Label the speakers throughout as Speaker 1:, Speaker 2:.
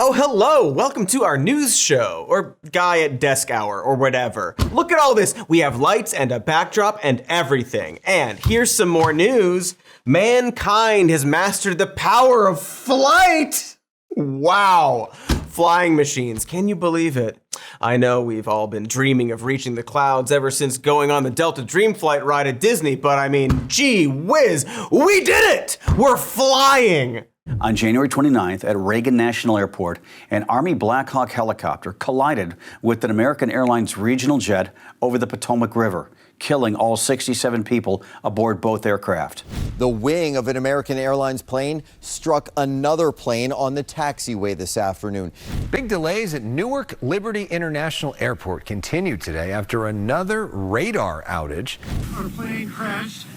Speaker 1: Oh, hello! Welcome to our news show, or guy at desk hour, or whatever. Look at all this! We have lights and a backdrop and everything. And here's some more news. Mankind has mastered the power of flight! Wow! Flying machines, can you believe it? I know we've all been dreaming of reaching the clouds ever since going on the Delta Dream Flight ride at Disney, but I mean, gee whiz, we did it! We're flying!
Speaker 2: On January 29th at Reagan National Airport, an Army Black Hawk helicopter collided with an American Airlines regional jet over the Potomac River, killing all 67 people aboard both aircraft.
Speaker 3: The wing of an American Airlines plane struck another plane on the taxiway this afternoon.
Speaker 4: Big delays at Newark Liberty International Airport continue today after another radar outage.
Speaker 5: Our plane crashed.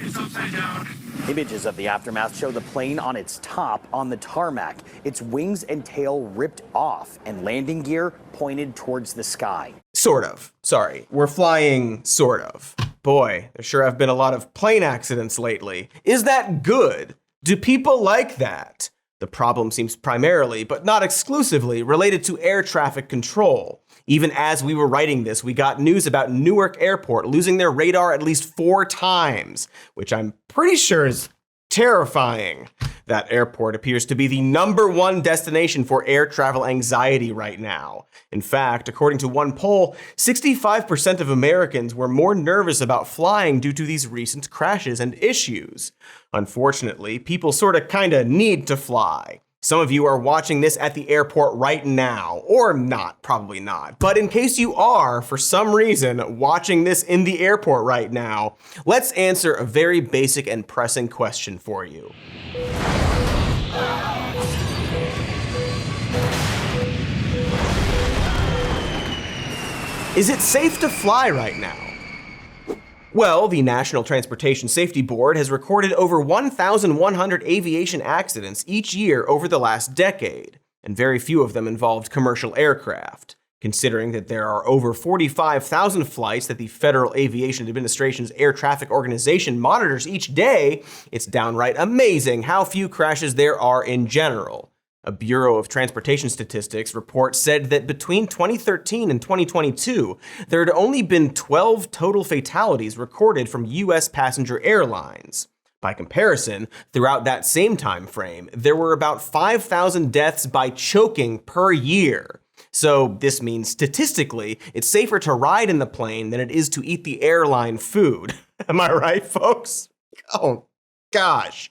Speaker 5: It's upside down.
Speaker 6: Images of the aftermath show the plane on its top on the tarmac, its wings and tail ripped off, and landing gear pointed towards the sky.
Speaker 1: Sort of. Sorry. We're flying, sort of. Boy, there sure have been a lot of plane accidents lately. Is that good? Do people like that? The problem seems primarily, but not exclusively, related to air traffic control. Even as we were writing this, we got news about Newark Airport losing their radar at least 4 times, which I'm pretty sure is terrifying. That airport appears to be the #1 destination for air travel anxiety right now. In fact, according to one poll, 65% of Americans were more nervous about flying due to these recent crashes and issues. Unfortunately, people sorta kinda need to fly. Some of you are watching this at the airport right now, or not, probably not. But in case you are, for some reason, watching this in the airport right now, let's answer a very basic and pressing question for you. Is it safe to fly right now? Well, the National Transportation Safety Board has recorded over 1,100 aviation accidents each year over the last decade, and very few of them involved commercial aircraft. Considering that there are over 45,000 flights that the Federal Aviation Administration's Air Traffic Organization monitors each day, it's downright amazing how few crashes there are in general. A Bureau of Transportation Statistics report said that between 2013 and 2022, there had only been 12 total fatalities recorded from U.S. passenger airlines. By comparison, throughout that same time frame, there were about 5,000 deaths by choking per year. So this means statistically, it's safer to ride in the plane than it is to eat the airline food. Am I right, folks? Oh. Gosh,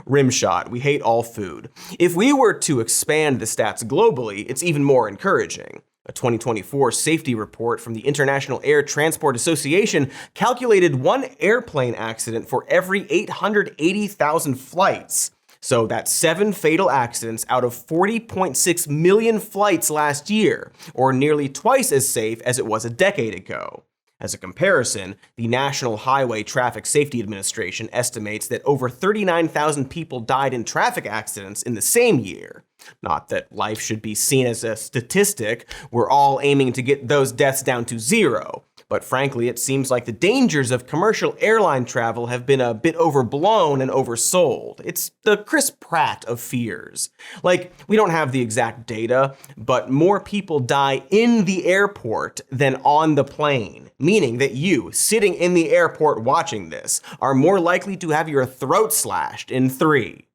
Speaker 1: rimshot, we hate all food. If we were to expand the stats globally, it's even more encouraging. A 2024 safety report from the International Air Transport Association calculated 1 airplane accident for every 880,000 flights. So that's 7 fatal accidents out of 40.6 million flights last year, or nearly twice as safe as it was a decade ago. As a comparison, the National Highway Traffic Safety Administration estimates that over 39,000 people died in traffic accidents in the same year. Not that life should be seen as a statistic, we're all aiming to get those deaths down to 0. But frankly, it seems like the dangers of commercial airline travel have been a bit overblown and oversold. It's the Chris Pratt of fears. Like, we don't have the exact data, but more people die in the airport than on the plane. Meaning that you, sitting in the airport watching this, are more likely to have your throat slashed in 3,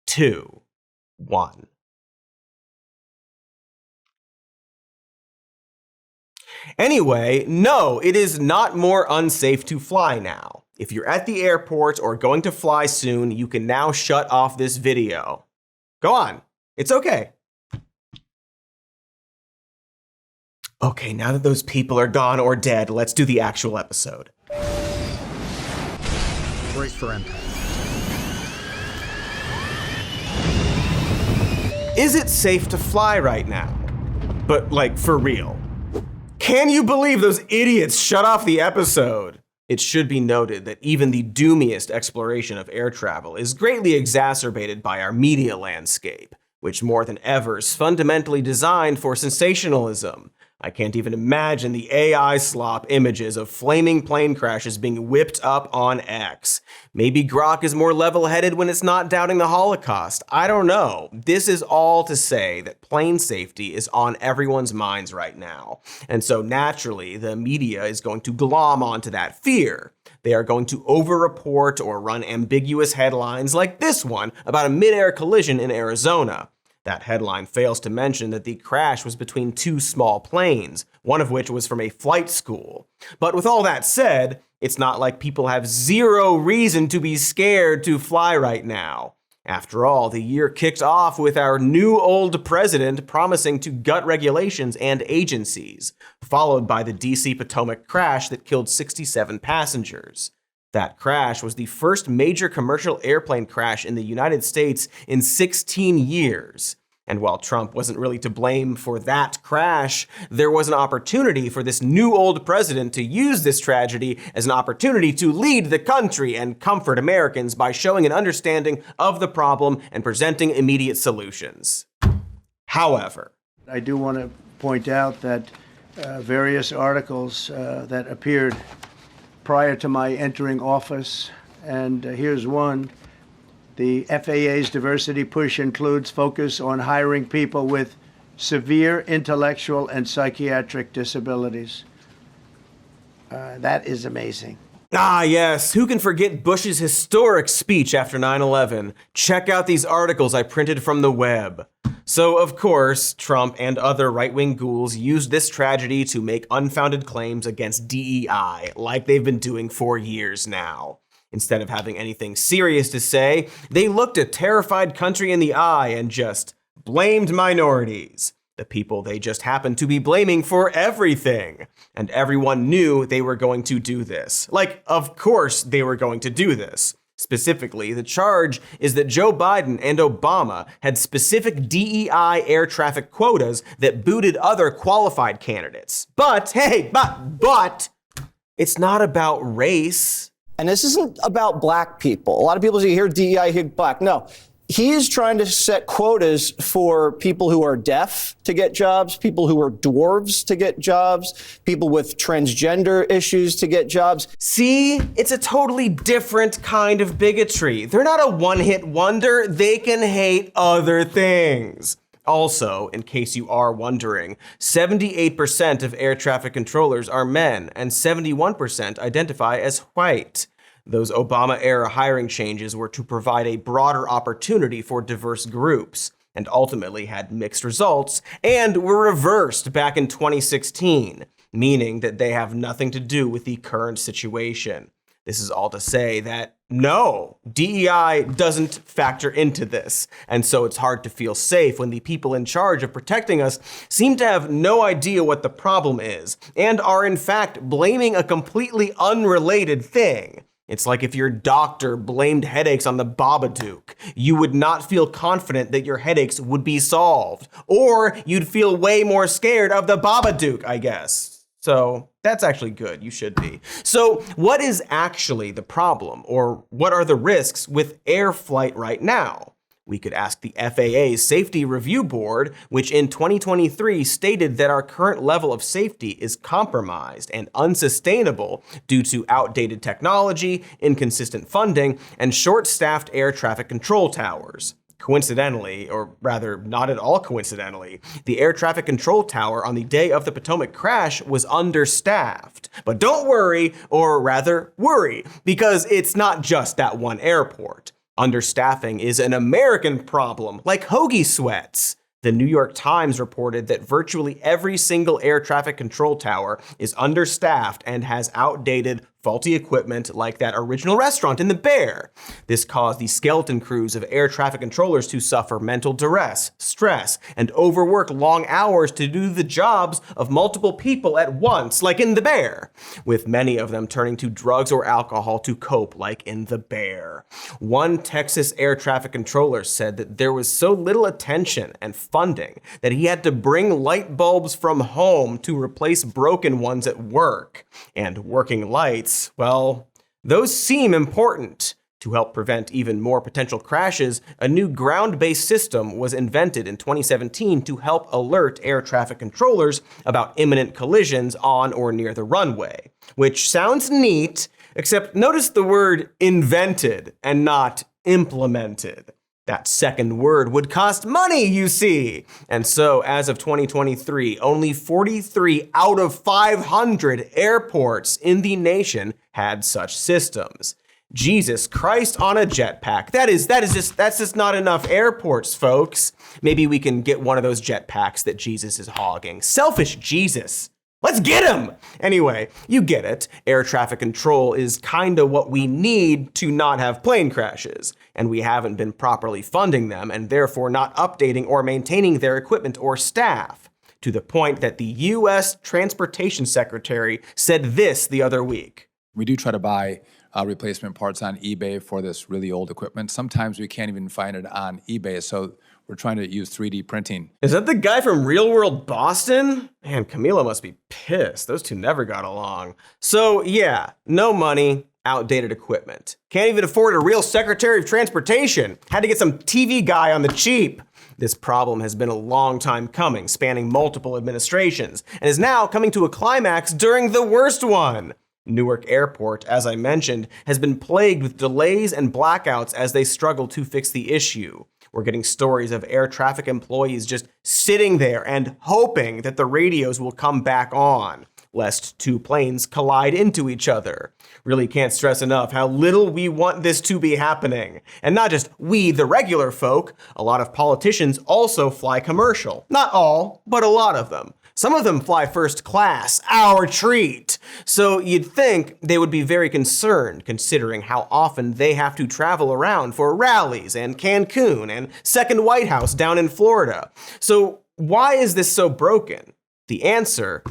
Speaker 1: 2, 1. Anyway, no, it is not more unsafe to fly now. If you're at the airport or going to fly soon, you can now shut off this video. Go on, it's okay. Okay, now that those people are gone or dead, let's do the actual episode.
Speaker 7: Brace for impact.
Speaker 1: Is it safe to fly right now? But like, for real. Can you believe those idiots shut off the episode? It should be noted that even the doomiest exploration of air travel is greatly exacerbated by our media landscape, which more than ever is fundamentally designed for sensationalism. I can't even imagine the AI slop images of flaming plane crashes being whipped up on X. Maybe Grok is more level-headed when it's not doubting the Holocaust. I don't know. This is all to say that plane safety is on everyone's minds right now. And so naturally, the media is going to glom onto that fear. They are going to over-report or run ambiguous headlines like this one about a mid-air collision in Arizona. That headline fails to mention that the crash was between two small planes, one of which was from a flight school. But with all that said, it's not like people have zero reason to be scared to fly right now. After all, the year kicked off with our new old president promising to gut regulations and agencies, followed by the DC Potomac crash that killed 67 passengers. That crash was the first major commercial airplane crash in the United States in 16 years. And while Trump wasn't really to blame for that crash, there was an opportunity for this new old president to use this tragedy as an opportunity to lead the country and comfort Americans by showing an understanding of the problem and presenting immediate solutions. However,
Speaker 7: I do want to point out that various articles that appeared prior to my entering office, and here's one. The FAA's diversity push includes focus on hiring people with severe intellectual and psychiatric disabilities. That is amazing.
Speaker 1: Ah, yes. Who can forget Bush's historic speech after 9/11? Check out these articles I printed from the web. So, of course, Trump and other right-wing ghouls used this tragedy to make unfounded claims against DEI, like they've been doing for years now. Instead of having anything serious to say, they looked a terrified country in the eye and just blamed minorities. The people they just happened to be blaming for everything. And everyone knew they were going to do this. Like, of course they were going to do this. Specifically, the charge is that Joe Biden and Obama had specific DEI air traffic quotas that booted other qualified candidates. But, hey, but, it's not about race.
Speaker 8: And this isn't about black people. A lot of people say, hear DEI, hear black. No, he is trying to set quotas for people who are deaf to get jobs, people who are dwarves to get jobs, people with transgender issues to get jobs.
Speaker 1: See, it's a totally different kind of bigotry. They're not a one-hit wonder. They can hate other things. Also, in case you are wondering, 78% of air traffic controllers are men and 71% identify as white. Those Obama-era hiring changes were to provide a broader opportunity for diverse groups, and ultimately had mixed results, and were reversed back in 2016, meaning that they have nothing to do with the current situation. This is all to say that no, DEI doesn't factor into this. And so it's hard to feel safe when the people in charge of protecting us seem to have no idea what the problem is and are in fact blaming a completely unrelated thing. It's like if your doctor blamed headaches on the Babadook. You would not feel confident that your headaches would be solved. Or you'd feel way more scared of the Babadook, I guess. So that's actually good. You should be. So what is actually the problem, or what are the risks with air flight right now? We could ask the FAA's Safety Review Board, which in 2023 stated that our current level of safety is compromised and unsustainable due to outdated technology, inconsistent funding, and short-staffed air traffic control towers. Coincidentally, or rather not at all coincidentally, the air traffic control tower on the day of the Potomac crash was understaffed. But don't worry, or rather worry, because it's not just that one airport. Understaffing is an American problem, like hoagie sweats. The New York Times reported that virtually every single air traffic control tower is understaffed and has outdated, faulty equipment like that original restaurant in the Bear. This caused the skeleton crews of air traffic controllers to suffer mental duress, stress, and overwork long hours to do the jobs of multiple people at once, like in the Bear, with many of them turning to drugs or alcohol to cope, like in the Bear. One Texas air traffic controller said that there was so little attention and funding that he had to bring light bulbs from home to replace broken ones at work. And working lights, well, those seem important. To help prevent even more potential crashes, a new ground-based system was invented in 2017 to help alert air traffic controllers about imminent collisions on or near the runway. Which sounds neat, except notice the word invented and not implemented. That second word would cost money, you see. And so, as of 2023, only 43 out of 500 airports in the nation had such systems. Jesus Christ on a jetpack. That's just not enough airports, folks. Maybe we can get one of those jetpacks that Jesus is hogging. Selfish Jesus. Let's get him! Anyway, you get it. Air traffic control is kinda what we need to not have plane crashes, and we haven't been properly funding them and therefore not updating or maintaining their equipment or staff. To the point that the US Transportation Secretary said this the other week.
Speaker 9: We do try to buy replacement parts on eBay for this really old equipment. Sometimes we can't even find it on eBay, so we're trying to use 3D printing.
Speaker 1: Is that the guy from Real World Boston? Man, Camila must be pissed. Those two never got along. So yeah, no money, outdated equipment. Can't even afford a real Secretary of Transportation. Had to get some TV guy on the cheap. This problem has been a long time coming, spanning multiple administrations, and is now coming to a climax during the worst one. Newark Airport, as I mentioned, has been plagued with delays and blackouts as they struggle to fix the issue. We're getting stories of air traffic employees just sitting there and hoping that the radios will come back on, lest two planes collide into each other. Really can't stress enough how little we want this to be happening. And not just we, the regular folk, a lot of politicians also fly commercial. Not all, but a lot of them. Some of them fly first class, our treat. So you'd think they would be very concerned considering how often they have to travel around for rallies and Cancun and Second White House down in Florida. So why is this so broken? The answer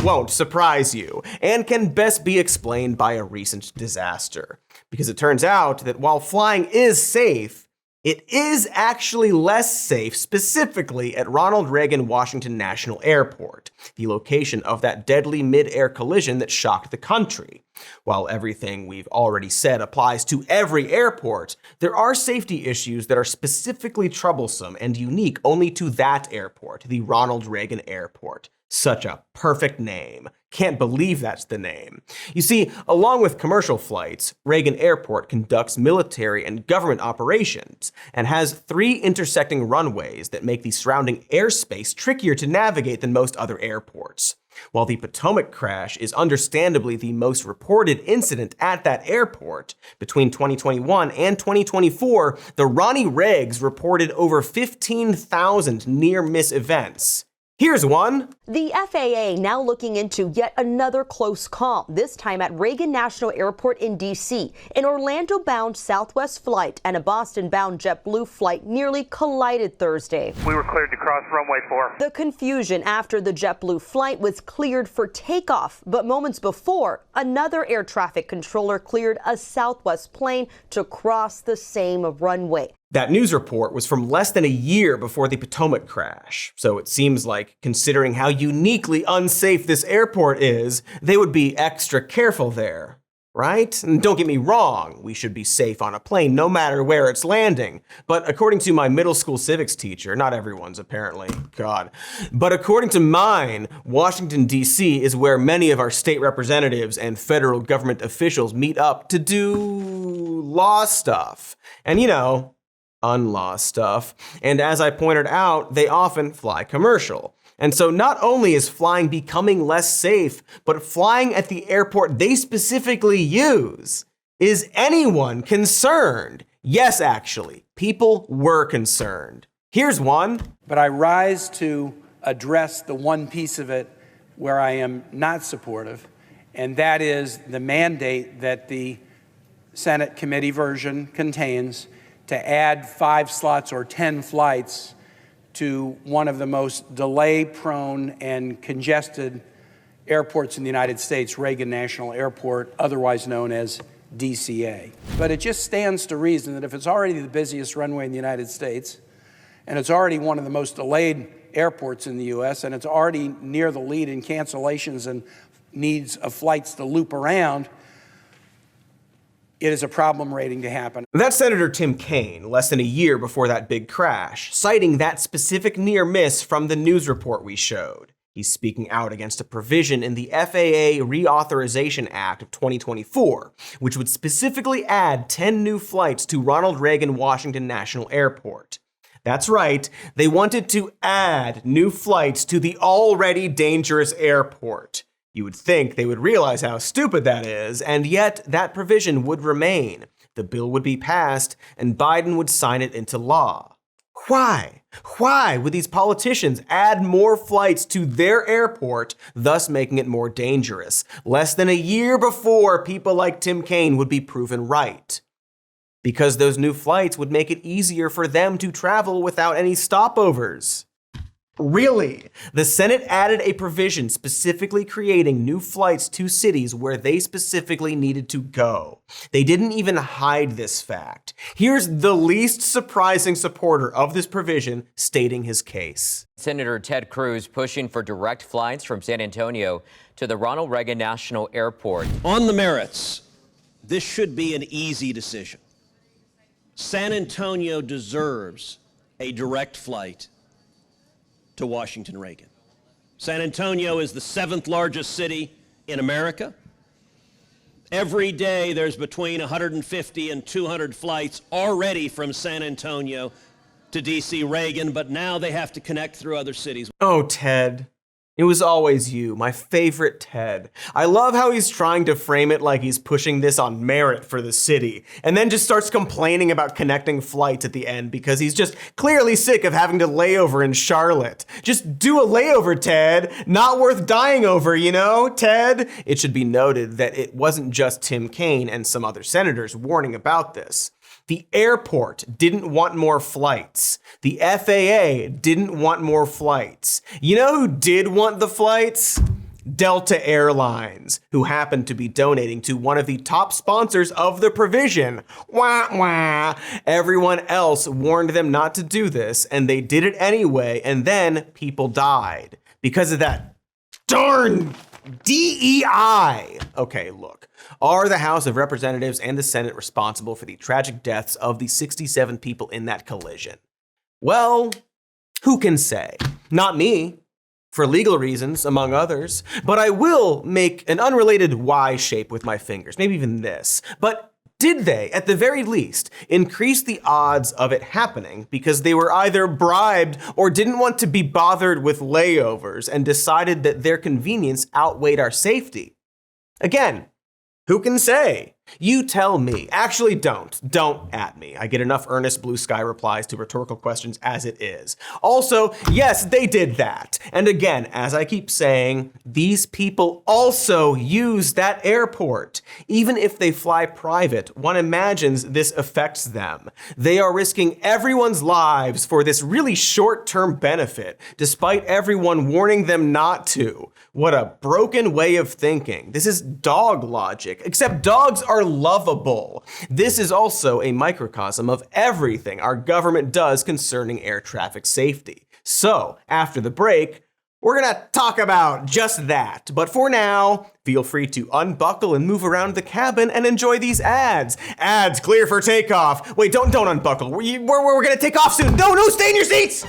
Speaker 1: won't surprise you and can best be explained by a recent disaster. Because it turns out that while flying is safe, it is actually less safe, specifically at Ronald Reagan Washington National Airport, the location of that deadly mid-air collision that shocked the country. While everything we've already said applies to every airport, there are safety issues that are specifically troublesome and unique only to that airport, the Ronald Reagan Airport. Such a perfect name. Can't believe that's the name. You see, along with commercial flights, Reagan Airport conducts military and government operations and has 3 intersecting runways that make the surrounding airspace trickier to navigate than most other airports. While the Potomac crash is understandably the most reported incident at that airport, between 2021 and 2024, the Ronnie Regs reported over 15,000 near-miss events. Here's one.
Speaker 10: The FAA now looking into yet another close call, this time at Reagan National Airport in D.C. An Orlando-bound Southwest flight and a Boston-bound JetBlue flight nearly collided Thursday.
Speaker 5: We were cleared to cross runway 4.
Speaker 10: The confusion after the JetBlue flight was cleared for takeoff, but moments before, another air traffic controller cleared a Southwest plane to cross the same runway.
Speaker 1: That news report was from less than a year before the Potomac crash, so it seems like, considering how uniquely unsafe this airport is, they would be extra careful there, right? And don't get me wrong, we should be safe on a plane no matter where it's landing. But according to my middle school civics teacher, not everyone's apparently, God, but according to mine, Washington, D.C. is where many of our state representatives and federal government officials meet up to do law stuff. And you know, unlaw stuff. And as I pointed out, they often fly commercial. And so not only is flying becoming less safe, but flying at the airport they specifically use. Is anyone concerned? Yes, actually, people were concerned. Here's one.
Speaker 11: But I rise to address the one piece of it where I am not supportive, and that is the mandate that the Senate committee version contains to add 5 slots or 10 flights to one of the most delay-prone and congested airports in the United States, Reagan National Airport, otherwise known as DCA. But it just stands to reason that if it's already the busiest runway in the United States, and it's already one of the most delayed airports in the U.S., and it's already near the lead in cancellations and needs of flights to loop around, it is a problem waiting to happen.
Speaker 1: That's Senator Tim Kaine, less than a year before that big crash, citing that specific near miss from the news report we showed. He's speaking out against a provision in the FAA Reauthorization Act of 2024, which would specifically add 10 new flights to Ronald Reagan Washington National Airport. That's right, they wanted to add new flights to the already dangerous airport. You would think they would realize how stupid that is, and yet that provision would remain. The bill would be passed, and Biden would sign it into law. Why? Why would these politicians add more flights to their airport, thus making it more dangerous, less than a year before people like Tim Kaine would be proven right? Because those new flights would make it easier for them to travel without any stopovers. Really? The Senate added a provision specifically creating new flights to cities where they specifically needed to go. They didn't even hide this fact. Here's the least surprising supporter of this provision stating his case.
Speaker 12: Senator Ted Cruz pushing for direct flights from San Antonio to the Ronald Reagan National Airport.
Speaker 13: On the merits, this should be an easy decision. San Antonio deserves a direct flight to Washington Reagan. San Antonio is the 7th largest city in America. Every day there's between 150 and 200 flights already from San Antonio to DC Reagan, but now they have to connect through other cities.
Speaker 1: Oh, Ted. It was always you, my favorite Ted. I love how he's trying to frame it like he's pushing this on merit for the city, and then just starts complaining about connecting flights at the end because he's just clearly sick of having to lay over in Charlotte. Just do a layover, Ted. Not worth dying over, you know, Ted? It should be noted that it wasn't just Tim Kaine and some other senators warning about this. The airport didn't want more flights. The FAA didn't want more flights. You know who did want the flights? Delta Airlines, who happened to be donating to one of the top sponsors of the provision. Wah, wah. Everyone else warned them not to do this, and they did it anyway, and then people died because of that darn DEI. Okay, look. Are the House of Representatives and the Senate responsible for the tragic deaths of the 67 people in that collision? Well, who can say? Not me, for legal reasons, among others. But I will make an unrelated Y shape with my fingers, maybe even this. But did they, at the very least, increase the odds of it happening because they were either bribed or didn't want to be bothered with layovers and decided that their convenience outweighed our safety? Again, who can say? You tell me. Actually, don't. Don't at me. I get enough earnest blue sky replies to rhetorical questions as it is. Also, yes, they did that. And again, as I keep saying, these people also use that airport. Even if they fly private, one imagines this affects them. They are risking everyone's lives for this really short-term benefit, despite everyone warning them not to. What a broken way of thinking. This is dog logic, except dogs are lovable. This is also a microcosm of everything our government does concerning air traffic safety. So, after the break, we're gonna talk about just that. But for now, feel free to unbuckle and move around the cabin and enjoy these ads. Ads clear for takeoff. Wait, don't unbuckle. We're gonna take off soon. No, stay in your seats!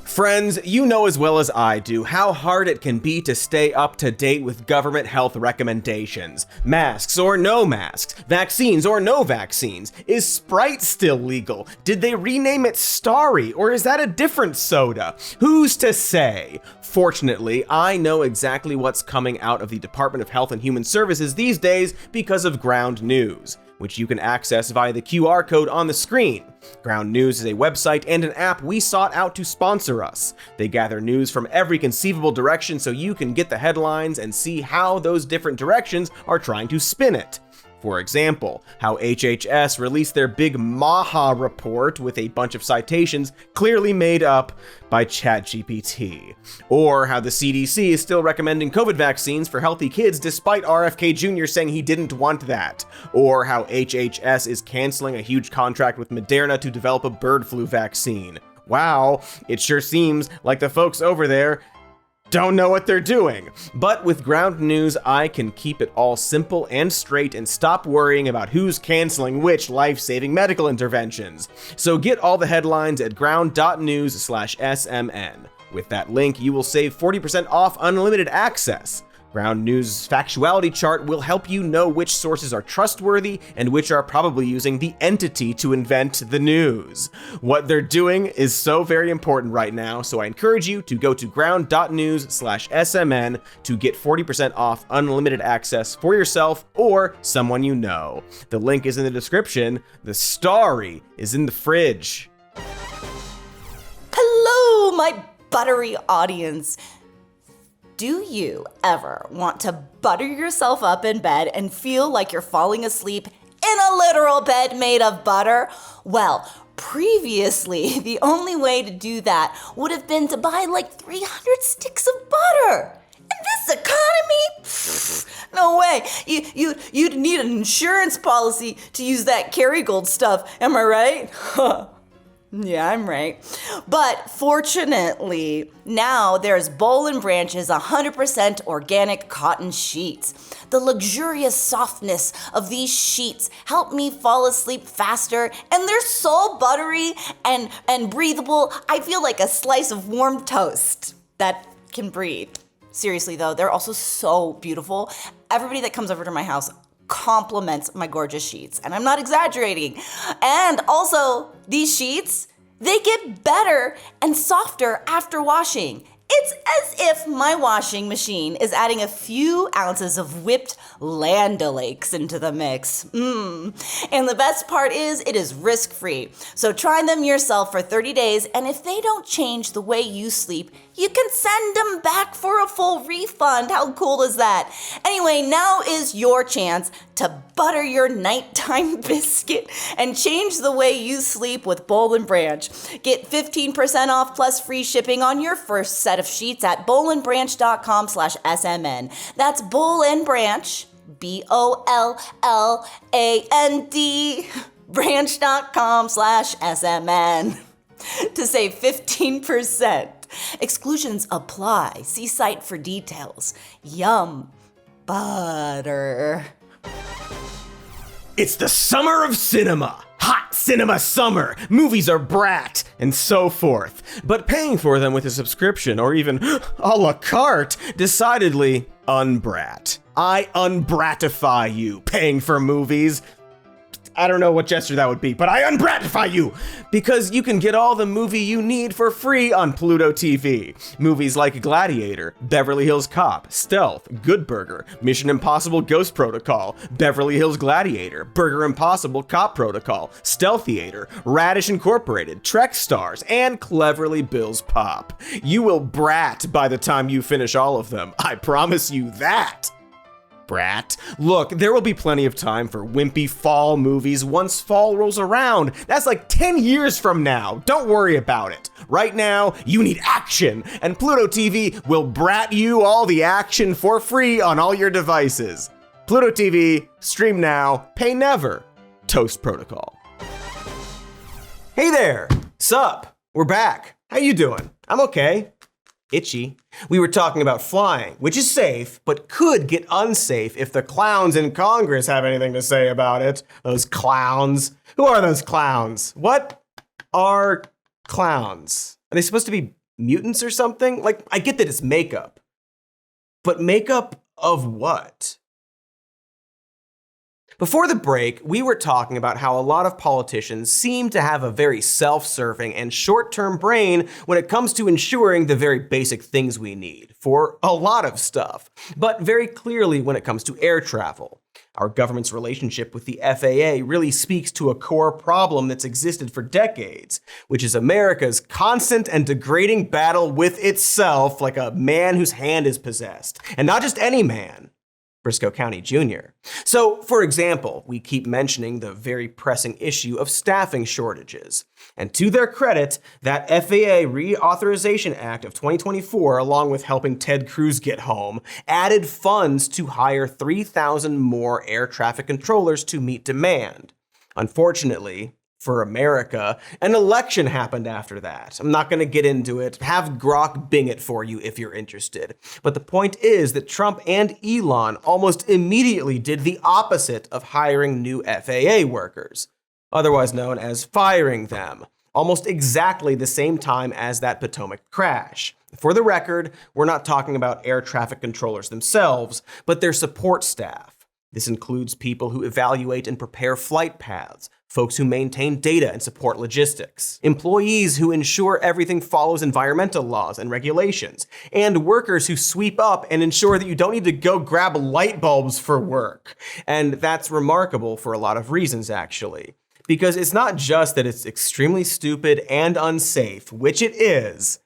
Speaker 1: Friends, you know as well as I do how hard it can be to stay up to date with government health recommendations. Masks or no masks, vaccines or no vaccines. Is Sprite still legal? Did they rename it Starry, or is that a different soda? Who's to say? Fortunately, I know exactly what's coming out of the Department of Health and Human Services these days because of Ground News, which you can access via the QR code on the screen. Ground News is a website and an app we sought out to sponsor us. They gather news from every conceivable direction so you can get the headlines and see how those different directions are trying to spin it. For example, how HHS released their big MAHA report with a bunch of citations clearly made up by ChatGPT. Or how the CDC is still recommending COVID vaccines for healthy kids despite RFK Jr. saying he didn't want that. Or how HHS is canceling a huge contract with Moderna to develop a bird flu vaccine. Wow, it sure seems like the folks over there don't know what they're doing. But with Ground News, I can keep it all simple and straight and stop worrying about who's canceling which life-saving medical interventions. So get all the headlines at ground.news/SMN. With that link, you will save 40% off unlimited access. Ground News' factuality chart will help you know which sources are trustworthy and which are probably using the entity to invent the news. What they're doing is so very important right now, so I encourage you to go to ground.news/SMN to get 40% off unlimited access for yourself or someone you know. The link is in the description. The story is in the fridge.
Speaker 14: Hello, my buttery audience. Do you ever want to butter yourself up in bed and feel like you're falling asleep in a literal bed made of butter? Well, previously, the only way to do that would have been to buy like 300 sticks of butter. In this economy? No way. You'd need an insurance policy to use that Kerrygold stuff. Am I right? Yeah, I'm right. But fortunately, now there's Boll & Branch's 100% organic cotton sheets. The luxurious softness of these sheets help me fall asleep faster, and they're so buttery and breathable. I feel like a slice of warm toast that can breathe. Seriously though, they're also so beautiful. Everybody that comes over to my house compliments my gorgeous sheets, and I'm not exaggerating. And also, these sheets, they get better and softer after washing. It's as if my washing machine is adding a few ounces of whipped Land O'Lakes into the mix. And the best part is, it is risk-free. So try them yourself for 30 days, and if they don't change the way you sleep, you can send them back for a full refund. How cool is that? Anyway, now is your chance to butter your nighttime biscuit and change the way you sleep with Boll & Branch. Get 15% off plus free shipping on your first set of sheets at bollandbranch.com/SMN. That's Boll & Branch, BOLLAND, branch.com/SMN to save 15%. Exclusions apply. See site for details. Yum. Butter.
Speaker 1: It's the summer of cinema. Hot cinema summer. Movies are brat, and so forth. But paying for them with a subscription or even a la carte, decidedly unbrat. I unbratify you paying for movies. I don't know what gesture that would be, but I unbratify you because you can get all the movie you need for free on Pluto TV. Movies like Gladiator, Beverly Hills Cop, Stealth, Good Burger, Mission Impossible Ghost Protocol, Beverly Hills Gladiator, Burger Impossible Cop Protocol, Stealthiator, Radish Incorporated, Trek Stars, and Cleverly Bill's Pop. You will brat by the time you finish all of them. I promise you that. Brat. Look, there will be plenty of time for wimpy fall movies once fall rolls around. That's like 10 years from now. Don't worry about it. Right now, you need action, and Pluto TV will brat you all the action for free on all your devices. Pluto TV, stream now, pay never. Toast Protocol. Hey there. Sup? We're back. How you doing? I'm okay. Itchy. We were talking about flying, which is safe, but could get unsafe if the clowns in Congress have anything to say about it. Those clowns. Who are those clowns? What are clowns? Are they supposed to be mutants or something? Like, I get that it's makeup, but makeup of what? Before the break, we were talking about how a lot of politicians seem to have a very self-serving and short-term brain when it comes to ensuring the very basic things we need for a lot of stuff, but very clearly when it comes to air travel. Our government's relationship with the FAA really speaks to a core problem that's existed for decades, which is America's constant and degrading battle with itself like a man whose hand is possessed. And not just any man. Briscoe County Jr. So, for example, we keep mentioning the very pressing issue of staffing shortages. And to their credit, that FAA Reauthorization Act of 2024, along with helping Ted Cruz get home, added funds to hire 3,000 more air traffic controllers to meet demand. Unfortunately, for America. An election happened after that. I'm not going to get into it. Have Grok Bing it for you if you're interested. But the point is that Trump and Elon almost immediately did the opposite of hiring new FAA workers, otherwise known as firing them, almost exactly the same time as that Potomac crash. For the record, we're not talking about air traffic controllers themselves, but their support staff. This includes people who evaluate and prepare flight paths, folks who maintain data and support logistics, employees who ensure everything follows environmental laws and regulations, and workers who sweep up and ensure that you don't need to go grab light bulbs for work. And that's remarkable for a lot of reasons, actually. Because it's not just that it's extremely stupid and unsafe, which it is,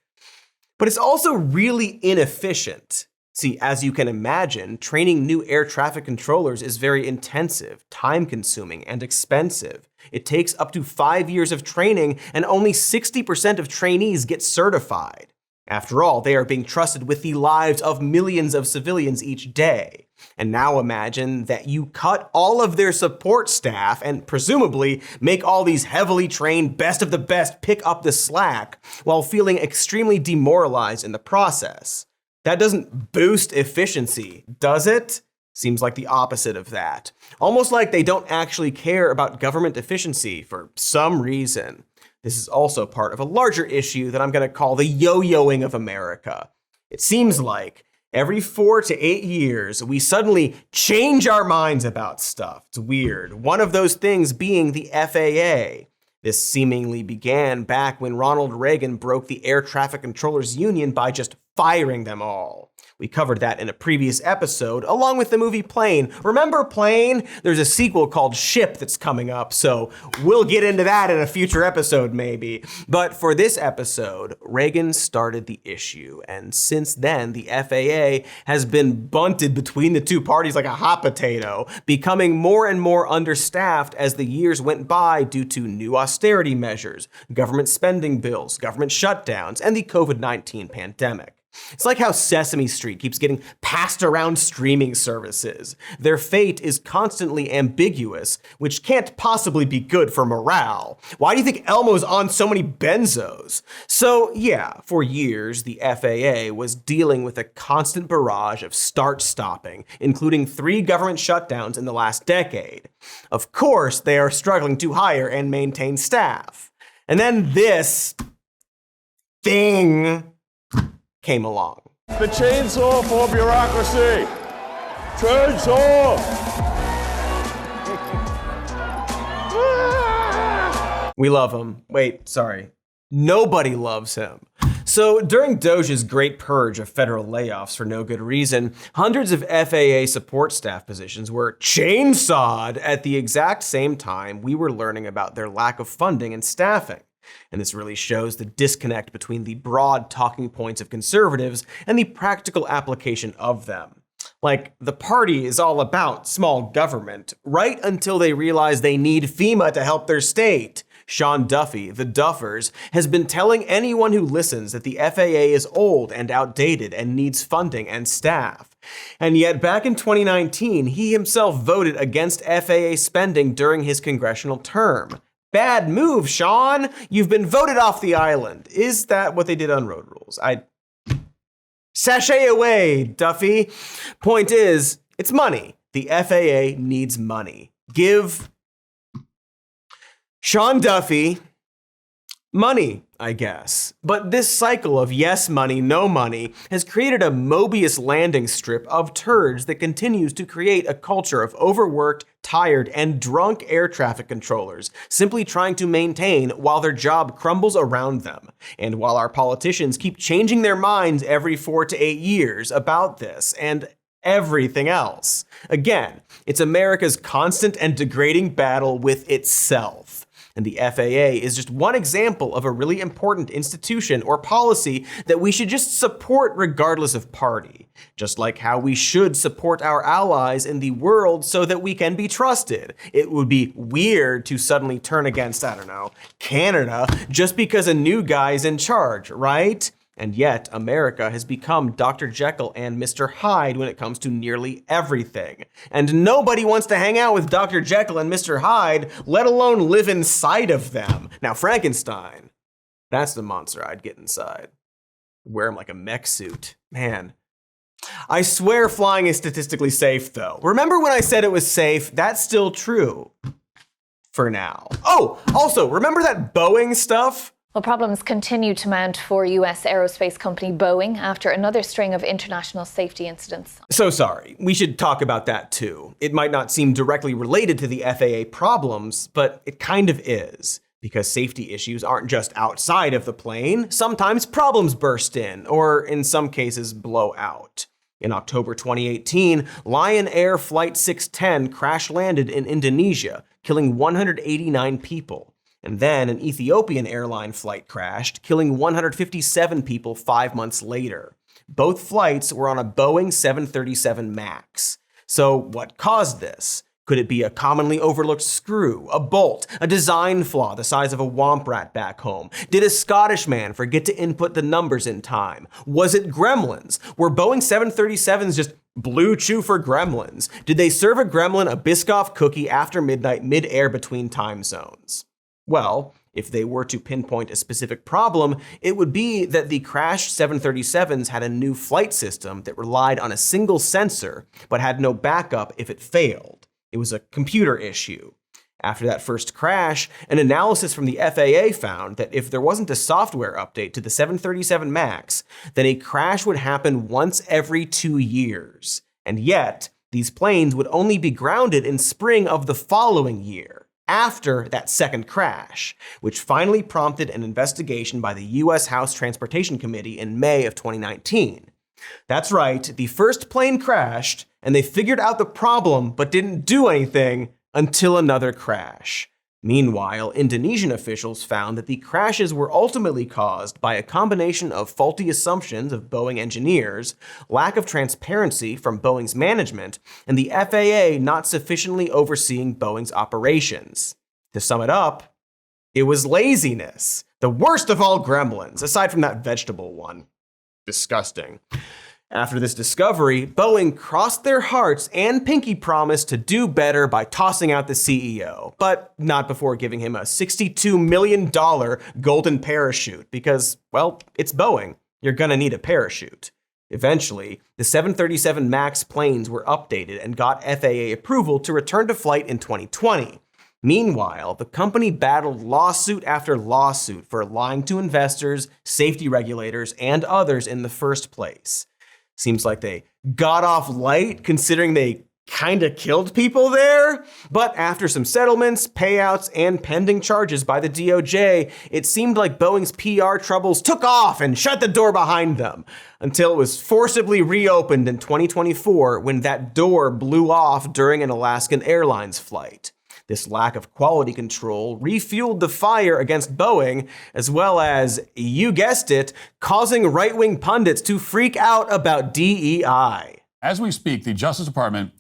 Speaker 1: but it's also really inefficient. See, as you can imagine, training new air traffic controllers is very intensive, time-consuming, and expensive. It takes up to 5 years of training, and only 60% of trainees get certified. After all, they are being trusted with the lives of millions of civilians each day. And now imagine that you cut all of their support staff and presumably make all these heavily trained best of the best pick up the slack while feeling extremely demoralized in the process. That doesn't boost efficiency, does it? Seems like the opposite of that. Almost like they don't actually care about government efficiency for some reason. This is also part of a larger issue that I'm going to call the yo-yoing of America. It seems like every 4 to 8 years, we suddenly change our minds about stuff. It's weird. One of those things being the FAA. This seemingly began back when Ronald Reagan broke the Air Traffic Controllers Union by just firing them all. We covered that in a previous episode, along with the movie Plane. Remember Plane? There's a sequel called Ship that's coming up, so we'll get into that in a future episode maybe. But for this episode, Reagan started the issue, and since then, the FAA has been bunted between the two parties like a hot potato, becoming more and more understaffed as the years went by due to new austerity measures, government spending bills, government shutdowns, and the COVID-19 pandemic. It's like how Sesame Street keeps getting passed around streaming services. Their fate is constantly ambiguous, which can't possibly be good for morale. Why do you think Elmo's on so many benzos? So yeah, for years, the FAA was dealing with a constant barrage of start-stopping, including 3 government shutdowns in the last decade. Of course, they are struggling to hire and maintain staff. And then this thing came along.
Speaker 15: The chainsaw for bureaucracy. Chainsaw!
Speaker 1: We love him. Wait, sorry. Nobody loves him. So during Doge's great purge of federal layoffs for no good reason, hundreds of FAA support staff positions were chainsawed at the exact same time we were learning about their lack of funding and staffing. And this really shows the disconnect between the broad talking points of conservatives and the practical application of them. Like, the party is all about small government, right until they realize they need FEMA to help their state. Sean Duffy, the Duffers, has been telling anyone who listens that the FAA is old and outdated and needs funding and staff. And yet, back in 2019, he himself voted against FAA spending during his congressional term. Bad move, Sean. You've been voted off the island. Is that what they did on road rules? Sashay away, Duffy. Point is, it's money. The FAA needs money. Give Sean Duffy money, I guess. But this cycle of yes money, no money has created a Mobius landing strip of turds that continues to create a culture of overworked, tired, and drunk air traffic controllers, simply trying to maintain while their job crumbles around them. And while our politicians keep changing their minds every 4 to 8 years about this and everything else. Again, it's America's constant and degrading battle with itself. And the FAA is just one example of a really important institution or policy that we should just support regardless of party. Just like how we should support our allies in the world so that we can be trusted. It would be weird to suddenly turn against, I don't know, Canada just because a new guy's in charge, right? And yet, America has become Dr. Jekyll and Mr. Hyde when it comes to nearly everything. And nobody wants to hang out with Dr. Jekyll and Mr. Hyde, let alone live inside of them. Now, Frankenstein, that's the monster I'd get inside. Wear him like a mech suit. Man. I swear flying is statistically safe, though. Remember when I said it was safe? That's still true. For now. Oh, also, remember that BOO-eing stuff?
Speaker 16: Well, problems continue to mount for US aerospace company Boeing after another string of international safety incidents.
Speaker 1: So sorry, we should talk about that too. It might not seem directly related to the FAA problems, but it kind of is. Because safety issues aren't just outside of the plane, sometimes problems burst in, or in some cases blow out. In October 2018, Lion Air Flight 610 crash-landed in Indonesia, killing 189 people. And then an Ethiopian airline flight crashed, killing 157 people 5 months later. Both flights were on a Boeing 737 MAX. So what caused this? Could it be a commonly overlooked screw, a bolt, a design flaw the size of a womp rat back home? Did a Scottish man forget to input the numbers in time? Was it gremlins? Were Boeing 737s just blue chew for gremlins? Did they serve a gremlin a Biscoff cookie after midnight mid-air between time zones? Well, if they were to pinpoint a specific problem, it would be that the crashed 737s had a new flight system that relied on a single sensor, but had no backup if it failed. It was a computer issue. After that first crash, an analysis from the FAA found that if there wasn't a software update to the 737 MAX, then a crash would happen once every 2 years. And yet, these planes would only be grounded in spring of the following year, after that second crash, which finally prompted an investigation by the U.S. House Transportation Committee in May of 2019. That's right, the first plane crashed, and they figured out the problem but didn't do anything until another crash. Meanwhile, Indonesian officials found that the crashes were ultimately caused by a combination of faulty assumptions of Boeing engineers, lack of transparency from Boeing's management, and the FAA not sufficiently overseeing Boeing's operations. To sum it up, it was laziness. The worst of all gremlins, aside from that vegetable one. Disgusting. After this discovery, Boeing crossed their hearts and pinky promised to do better by tossing out the CEO, but not before giving him a $62 million golden parachute because, well, it's Boeing. You're gonna need a parachute. Eventually, the 737 MAX planes were updated and got FAA approval to return to flight in 2020. Meanwhile, the company battled lawsuit after lawsuit for lying to investors, safety regulators, and others in the first place. Seems like they got off light considering they kinda killed people there. But after some settlements, payouts, and pending charges by the DOJ, it seemed like Boeing's PR troubles took off and shut the door behind them, until it was forcibly reopened in 2024 when that door blew off during an Alaskan Airlines flight. This lack of quality control refueled the fire against Boeing, as well as, you guessed it, causing right-wing pundits to freak out about DEI.
Speaker 17: As we speak, the Justice Department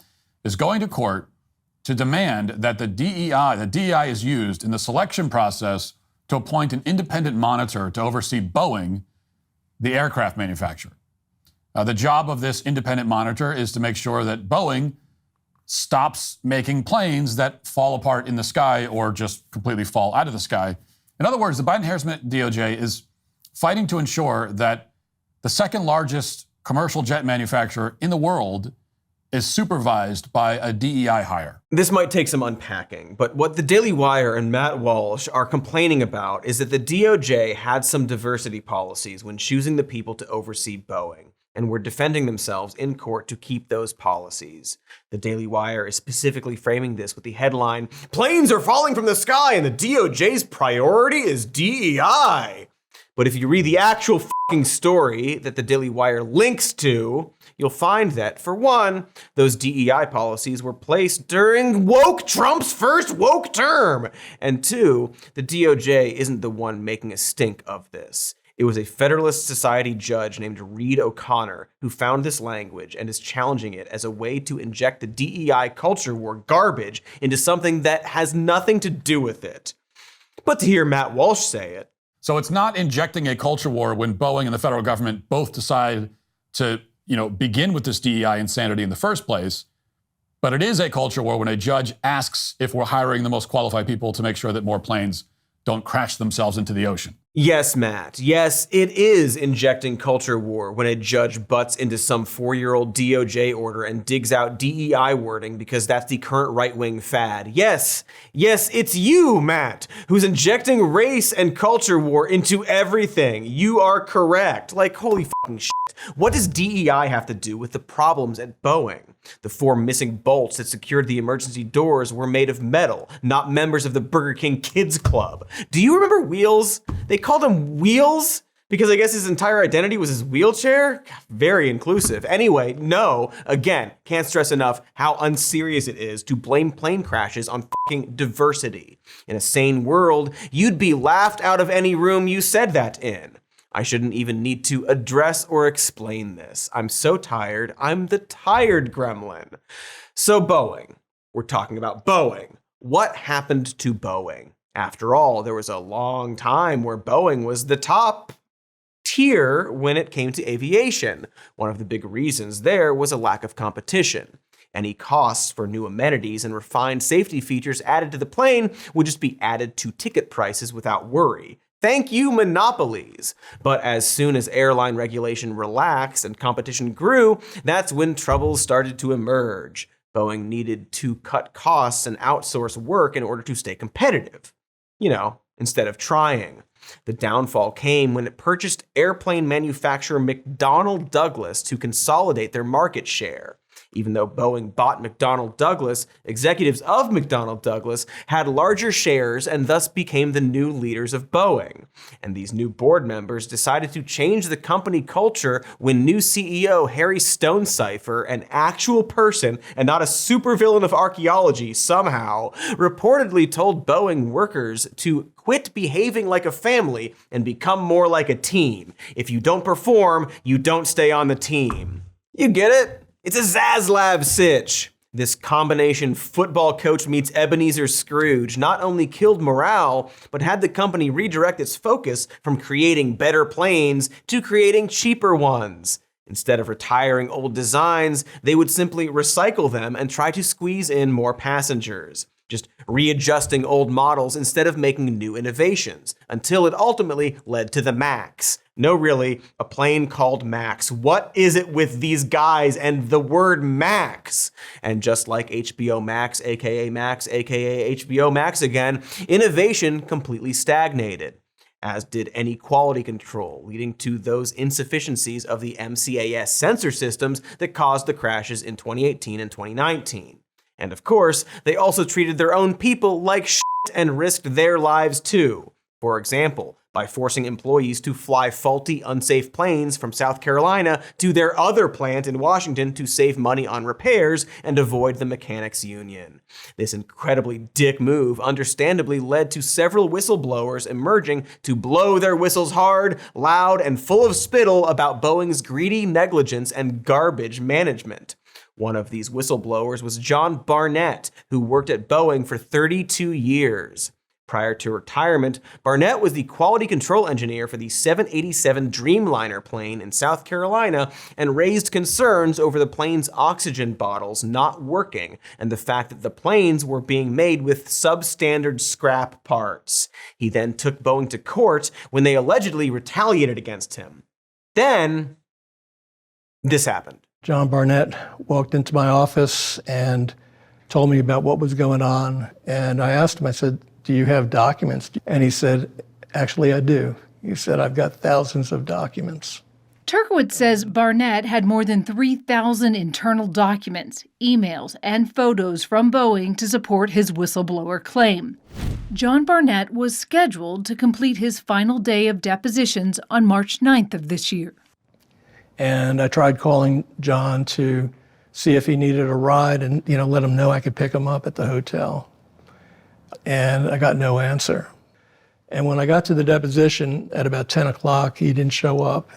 Speaker 17: is going to court to demand that the DEI is used in the selection process to appoint an independent monitor to oversee Boeing, the aircraft manufacturer. The job of this independent monitor is to make sure that Boeing stops making planes that fall apart in the sky or just completely fall out of the sky. In other words, the Biden-Harris DOJ is fighting to ensure that the second largest commercial jet manufacturer in the world is supervised by a DEI hire.
Speaker 1: This might take some unpacking, but what the Daily Wire and Matt Walsh are complaining about is that the DOJ had some diversity policies when choosing the people to oversee Boeing, and were defending themselves in court to keep those policies. The Daily Wire is specifically framing this with the headline, "Planes are falling from the sky and the DOJ's priority is DEI." But if you read the actual fucking story that the Daily Wire links to, you'll find that, for one, those DEI policies were placed during woke Trump's first woke term. And two, the DOJ isn't the one making a stink of this. It was a Federalist Society judge named Reed O'Connor who found this language and is challenging it as a way to inject the DEI culture war garbage into something that has nothing to do with it. But to hear Matt Walsh say it,
Speaker 17: So it's not injecting a culture war when Boeing and the federal government both decide to, begin with this DEI insanity in the first place. But it is a culture war when a judge asks if we're hiring the most qualified people to make sure that more planes don't crash themselves into the ocean.
Speaker 1: Yes, Matt. Yes, it is injecting culture war when a judge butts into some 4-year-old DOJ order and digs out DEI wording because that's the current right-wing fad. Yes, it's you, Matt, who's injecting race and culture war into everything. You are correct. Like, holy fucking shit. What does DEI have to do with the problems at Boeing? The 4 missing bolts that secured the emergency doors were made of metal, not members of the Burger King Kids Club. Do you remember Wheels? They called him Wheels because I guess his entire identity was his wheelchair? Very inclusive. Anyway, no, again, can't stress enough how unserious it is to blame plane crashes on fucking diversity. In a sane world, you'd be laughed out of any room you said that in. I shouldn't even need to address or explain this. I'm so tired. I'm the tired gremlin. So Boeing. We're talking about Boeing. What happened to Boeing? After all, there was a long time where Boeing was the top tier when it came to aviation. One of the big reasons there was a lack of competition. Any costs for new amenities and refined safety features added to the plane would just be added to ticket prices without worry. Thank you, monopolies. But as soon as airline regulation relaxed and competition grew, that's when troubles started to emerge. Boeing needed to cut costs and outsource work in order to stay competitive. Instead of trying. The downfall came when it purchased airplane manufacturer McDonnell Douglas to consolidate their market share. Even though Boeing bought McDonnell Douglas, executives of McDonnell Douglas had larger shares and thus became the new leaders of Boeing. And these new board members decided to change the company culture when new CEO Harry Stonecipher, an actual person and not a supervillain of archaeology somehow, reportedly told Boeing workers to quit behaving like a family and become more like a team. If you don't perform, you don't stay on the team. You get it? It's a Zaslav sitch. This combination football coach meets Ebenezer Scrooge not only killed morale, but had the company redirect its focus from creating better planes to creating cheaper ones. Instead of retiring old designs, they would simply recycle them and try to squeeze in more passengers. Just readjusting old models instead of making new innovations, until it ultimately led to the Max. No, really, a plane called Max. What is it with these guys and the word Max? And just like HBO Max, aka HBO Max again, innovation completely stagnated, as did any quality control, leading to those insufficiencies of the MCAS sensor systems that caused the crashes in 2018 and 2019. And of course, they also treated their own people like shit and risked their lives too. For example, by forcing employees to fly faulty, unsafe planes from South Carolina to their other plant in Washington to save money on repairs and avoid the mechanics union. This incredibly dick move understandably led to several whistleblowers emerging to blow their whistles hard, loud, and full of spittle about Boeing's greedy negligence and garbage management. One of these whistleblowers was John Barnett, who worked at Boeing for 32 years. Prior to retirement, Barnett was the quality control engineer for the 787 Dreamliner plane in South Carolina and raised concerns over the plane's oxygen bottles not working and the fact that the planes were being made with substandard scrap parts. He then took Boeing to court when they allegedly retaliated against him. Then, this happened.
Speaker 18: John Barnett walked into my office and told me about what was going on. And I asked him, I said, "Do you have documents?" And he said, "Actually, I do." He said, "I've got thousands of documents."
Speaker 19: Turkowitz says Barnett had more than 3,000 internal documents, emails, and photos from Boeing to support his whistleblower claim. John Barnett was scheduled to complete his final day of depositions on March 9th of this year.
Speaker 18: And I tried calling John to see if he needed a ride and, let him know I could pick him up at the hotel. And I got no answer. And when I got to the deposition at about 10 o'clock, he didn't show up.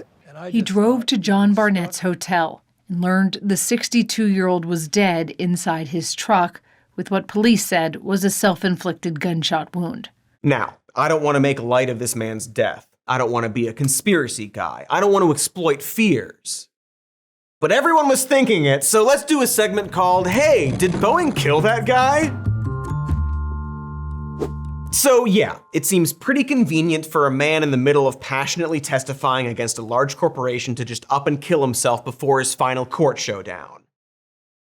Speaker 19: He drove to John Barnett's hotel and learned the 62-year-old was dead inside his truck with what police said was a self-inflicted gunshot wound.
Speaker 1: Now, I don't want to make light of this man's death. I don't want to be a conspiracy guy. I don't want to exploit fears. But everyone was thinking it, so let's do a segment called, Hey, did Boeing kill that guy? So yeah, it seems pretty convenient for a man in the middle of passionately testifying against a large corporation to just up and kill himself before his final court showdown.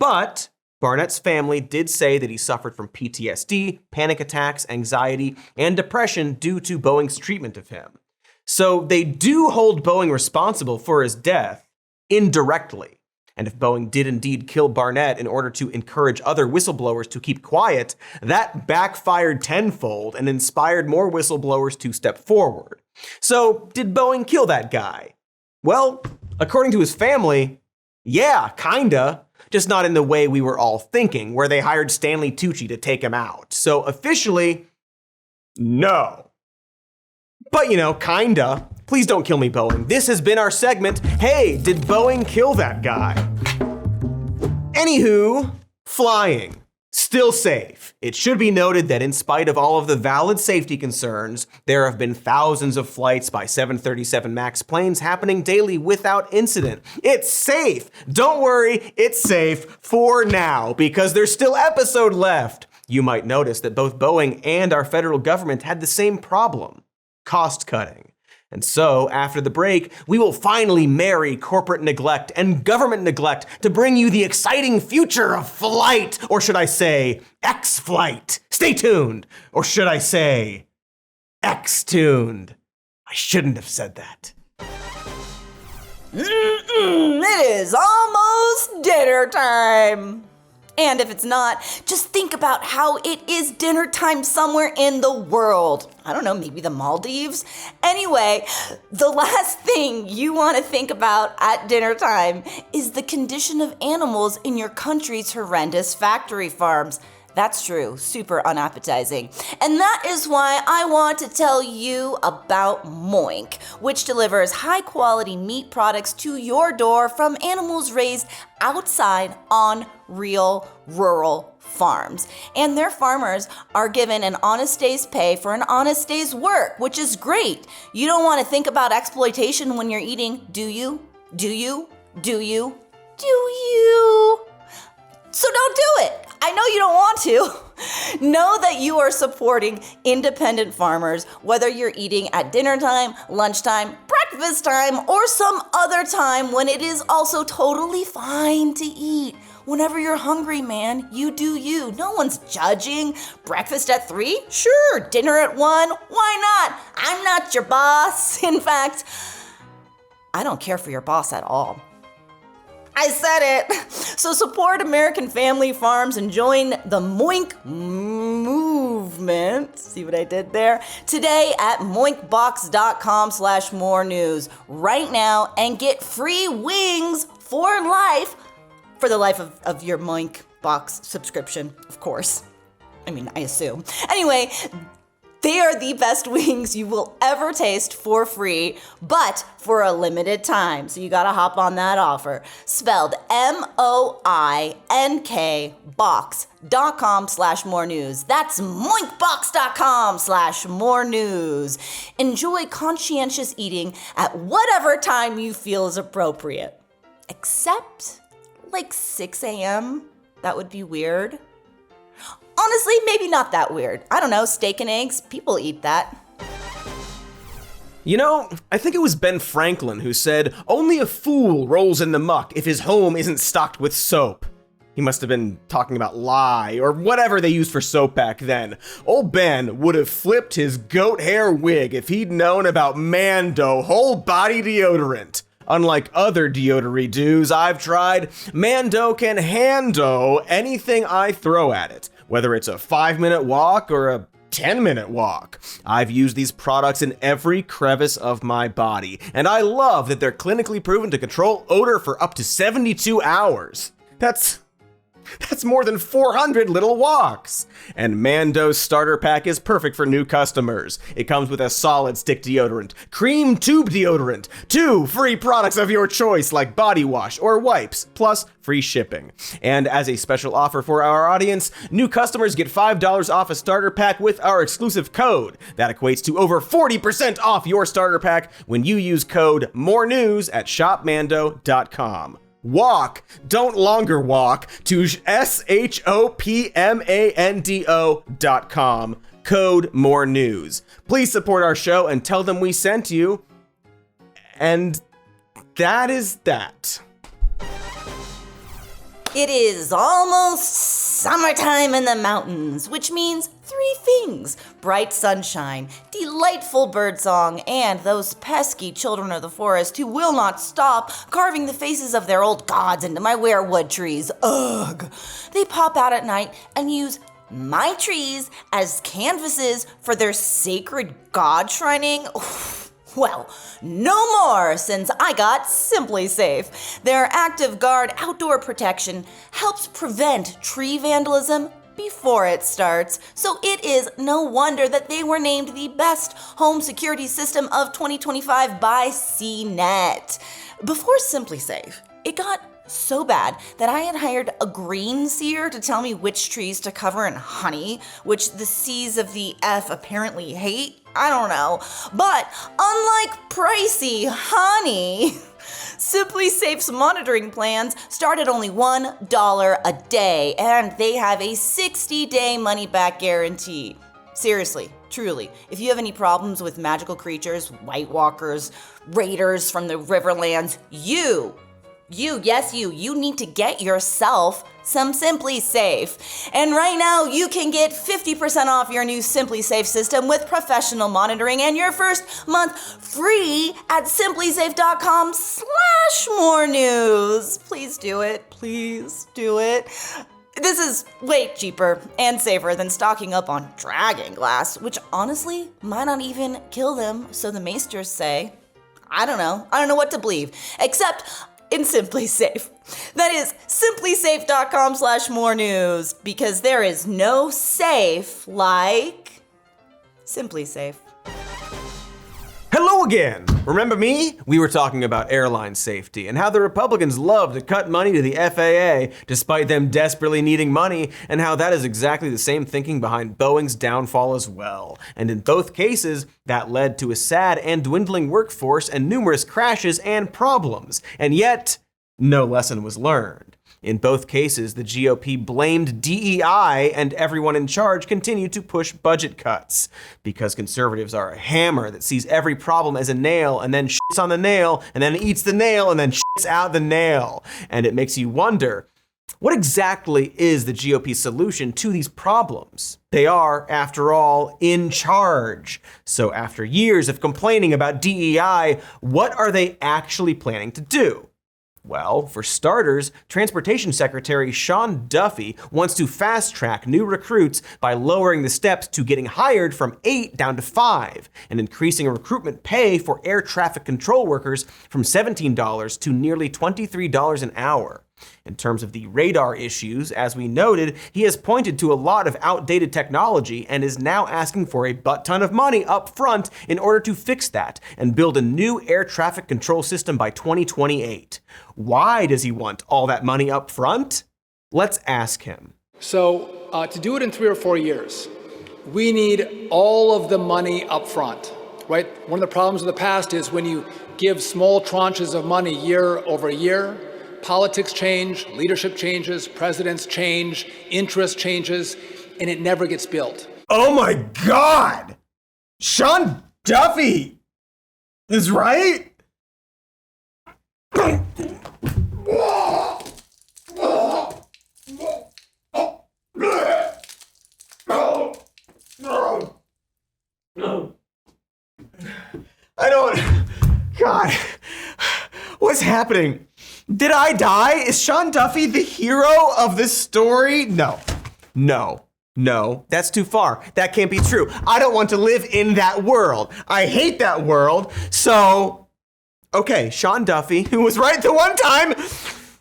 Speaker 1: But Barnett's family did say that he suffered from PTSD, panic attacks, anxiety, and depression due to Boeing's treatment of him. So they do hold Boeing responsible for his death indirectly. And if Boeing did indeed kill Barnett in order to encourage other whistleblowers to keep quiet, that backfired tenfold and inspired more whistleblowers to step forward. So did Boeing kill that guy? Well, according to his family, yeah, kinda. Just not in the way we were all thinking, where they hired Stanley Tucci to take him out. So officially, no. But kinda. Please don't kill me, Boeing. This has been our segment, Hey, did Boeing kill that guy? Anywho, flying. Still safe. It should be noted that in spite of all of the valid safety concerns, there have been thousands of flights by 737 MAX planes happening daily without incident. It's safe. Don't worry, it's safe for now, because there's still episode left. You might notice that both Boeing and our federal government had the same problem: cost cutting. And so, after the break, we will finally marry corporate neglect and government neglect to bring you the exciting future of flight, or should I say, X-Flight. Stay tuned, or should I say, X-tuned. I shouldn't have said that.
Speaker 14: It is almost dinner time. And if it's not, just think about how it is dinner time somewhere in the world. I don't know, maybe the Maldives? Anyway, the last thing you want to think about at dinner time is the condition of animals in your country's horrendous factory farms. That's true, super unappetizing. And that is why I want to tell you about Moink, which delivers high quality meat products to your door from animals raised outside on real rural farms. And their farmers are given an honest day's pay for an honest day's work, which is great. You don't want to think about exploitation when you're eating, do you? Do you? Do you? Do you? So don't do it. I know you don't want to. Know that you are supporting independent farmers, whether you're eating at dinner time, lunchtime, breakfast time, or some other time when it is also totally fine to eat. Whenever you're hungry, man, you do you. No one's judging. Breakfast at 3? Sure. Dinner at 1? Why not? I'm not your boss. In fact, I don't care for your boss at all. I said it. So support American family farms and join the Moink movement. See what I did there? Today at moinkbox.com/more news right now and get free wings for life for the life of your Moink box subscription, of course. I mean, I assume. Anyway, they are the best wings you will ever taste for free, but for a limited time. So you gotta hop on that offer. Spelled MOINK box.com/more news. That's moinkbox.com/more news. Enjoy conscientious eating at whatever time you feel is appropriate. Except like 6 a.m. That would be weird. Honestly, maybe not that weird. I don't know, steak and eggs, people eat that.
Speaker 1: I think it was Ben Franklin who said, "Only a fool rolls in the muck if his home isn't stocked with soap." He must have been talking about lye or whatever they used for soap back then. Old Ben would have flipped his goat hair wig if he'd known about Mando whole body deodorant. Unlike other deodory-doos I've tried, Mando can handle anything I throw at it, whether it's a 5-minute walk or a 10-minute walk. I've used these products in every crevice of my body, and I love that they're clinically proven to control odor for up to 72 hours. That's That's more than 400 little walks. And Mando's starter pack is perfect for new customers. It comes with a solid stick deodorant, cream tube deodorant, 2 free products of your choice like body wash or wipes, plus free shipping. And as a special offer for our audience, new customers get $5 off a starter pack with our exclusive code. That equates to over 40% off your starter pack when you use code MORENEWS at shopmando.com. Walk, don't longer walk, to shopmando.com. Code MORENEWS. Please support our show and tell them we sent you. And that is that.
Speaker 14: It is almost summertime in the mountains, which means 3 things: bright sunshine, delightful birdsong, and those pesky children of the forest who will not stop carving the faces of their old gods into my weirwood trees. Ugh! They pop out at night and use my trees as canvases for their sacred god shrining. Well, no more since I got Simply Safe. Their Active Guard outdoor protection helps prevent tree vandalism before it starts, so it is no wonder that they were named the best home security system of 2025 by CNET. Before Simply Safe, it got so bad that I had hired a green seer to tell me which trees to cover in honey, which the C's of the F apparently hate. I don't know. But unlike pricey honey, Simply Safe's monitoring plans start at only $1 a day, and they have a 60-day money-back guarantee. Seriously, truly, if you have any problems with magical creatures, White Walkers, raiders from the Riverlands, you need to get yourself some Simply Safe. And right now, you can get 50% off your new Simply Safe system with professional monitoring and your first month free at simplysafe.com/morenews. Please do it. Please do it. This is way cheaper and safer than stocking up on dragon glass, which honestly might not even kill them, so the maesters say. I don't know what to believe, except in Simply Safe. That is simplysafe.com/morenews, because there is no safe like Simply Safe.
Speaker 1: Hello again! Remember me? We were talking about airline safety and how the Republicans love to cut money to the FAA despite them desperately needing money, and how that is exactly the same thinking behind Boeing's downfall as well. And in both cases, that led to a sad and dwindling workforce and numerous crashes and problems. And yet, no lesson was learned. In both cases, the GOP blamed DEI, and everyone in charge continued to push budget cuts. Because conservatives are a hammer that sees every problem as a nail and then shits on the nail and then eats the nail and then shits out the nail. And it makes you wonder, what exactly is the GOP's solution to these problems? They are, after all, in charge. So after years of complaining about DEI, what are they actually planning to do? Well, for starters, Transportation Secretary Sean Duffy wants to fast-track new recruits by lowering the steps to getting hired from 8 down to 5, and increasing recruitment pay for air traffic control workers from $17 to nearly $23 an hour. In terms of the radar issues, as we noted, he has pointed to a lot of outdated technology and is now asking for a butt-ton of money up front in order to fix that and build a new air traffic control system by 2028. Why does he want all that money up front? Let's ask him.
Speaker 20: So to do it in 3 or 4 years, we need all of the money up front, right? One of the problems of the past is when you give small tranches of money year over year, politics change, leadership changes, presidents change, interest changes, and it never gets built.
Speaker 1: Oh my God! Sean Duffy is right? God, what's happening? Did I die? Is Sean Duffy the hero of this story? No, that's too far. That can't be true. I don't want to live in that world. I hate that world. So, okay, Sean Duffy, who was right the one time,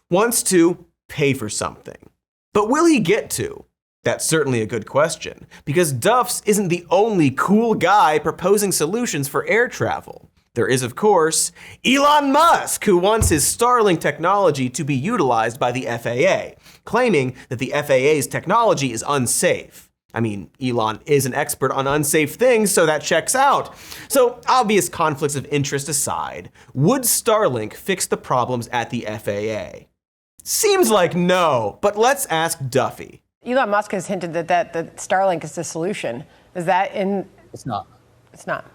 Speaker 1: wants to pay for something. But will he get to? That's certainly a good question, because Duffs isn't the only cool guy proposing solutions for air travel. There is, of course, Elon Musk, who wants his Starlink technology to be utilized by the FAA, claiming that the FAA's technology is unsafe. I mean, Elon is an expert on unsafe things, so that checks out. So, obvious conflicts of interest aside, would Starlink fix the problems at the FAA? Seems like no, but let's ask Duffy.
Speaker 21: Elon Musk has hinted that Starlink is the solution. Is that in?
Speaker 9: It's not.
Speaker 21: It's not.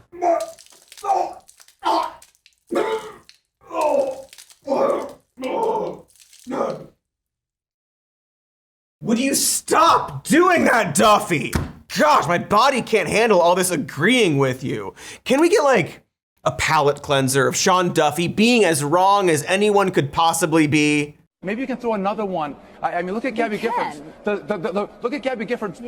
Speaker 1: Would you stop doing that, Duffy? Gosh, my body can't handle all this agreeing with you. Can we get like a palate cleanser of Sean Duffy being as wrong as anyone could possibly be?
Speaker 22: Maybe you can throw another one. I mean, look at Gabby Giffords. Look at Gabby Giffords,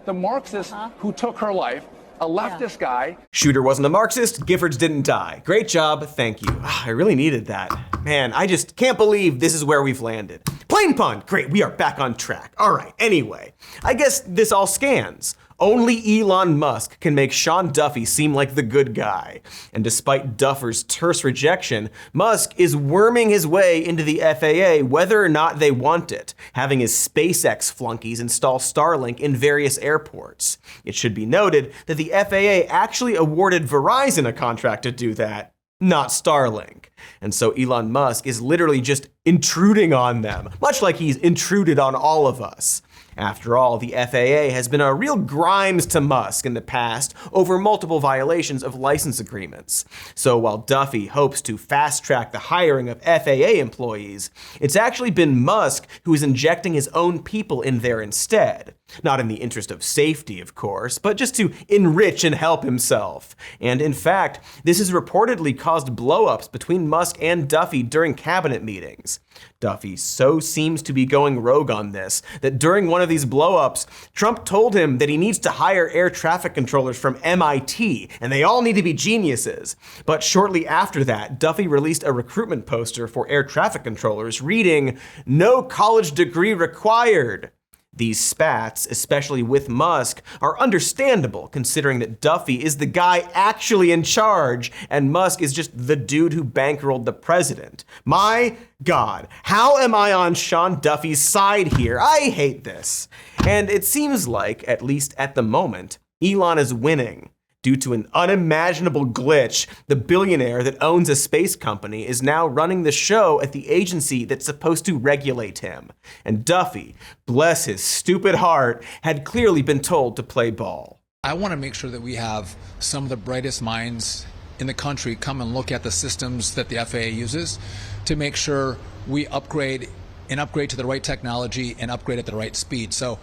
Speaker 22: the Marxist who took her life, a leftist guy.
Speaker 1: Shooter wasn't a Marxist, Giffords didn't die. Great job, thank you. I really needed that. Man, I just can't believe this is where we've landed. Plane pun, great, we are back on track. All right, anyway, I guess this all scans. Only Elon Musk can make Sean Duffy seem like the good guy. And despite Duffer's terse rejection, Musk is worming his way into the FAA whether or not they want it, having his SpaceX flunkies install Starlink in various airports. It should be noted that the FAA actually awarded Verizon a contract to do that, not Starlink. And so Elon Musk is literally just intruding on them, much like he's intruded on all of us. After all, the FAA has been a real Grimes to Musk in the past over multiple violations of license agreements. So while Duffy hopes to fast-track the hiring of FAA employees, it's actually been Musk who is injecting his own people in there instead. Not in the interest of safety, of course, but just to enrich and help himself. And in fact, this has reportedly caused blow-ups between Musk and Duffy during cabinet meetings. Duffy so seems to be going rogue on this that during one of these blow-ups, Trump told him that he needs to hire air traffic controllers from MIT, and they all need to be geniuses. But shortly after that, Duffy released a recruitment poster for air traffic controllers reading, "No college degree required." These spats, especially with Musk, are understandable considering that Duffy is the guy actually in charge and Musk is just the dude who bankrolled the president. My God, how am I on Sean Duffy's side here? I hate this. And it seems like, at least at the moment, Elon is winning. Due to an unimaginable glitch, the billionaire that owns a space company is now running the show at the agency that's supposed to regulate him. And Duffy, bless his stupid heart, had clearly been told to play ball.
Speaker 9: I want to make sure that we have some of the brightest minds in the country come and look at the systems that the FAA uses to make sure we upgrade to the right technology and upgrade at the right speed. So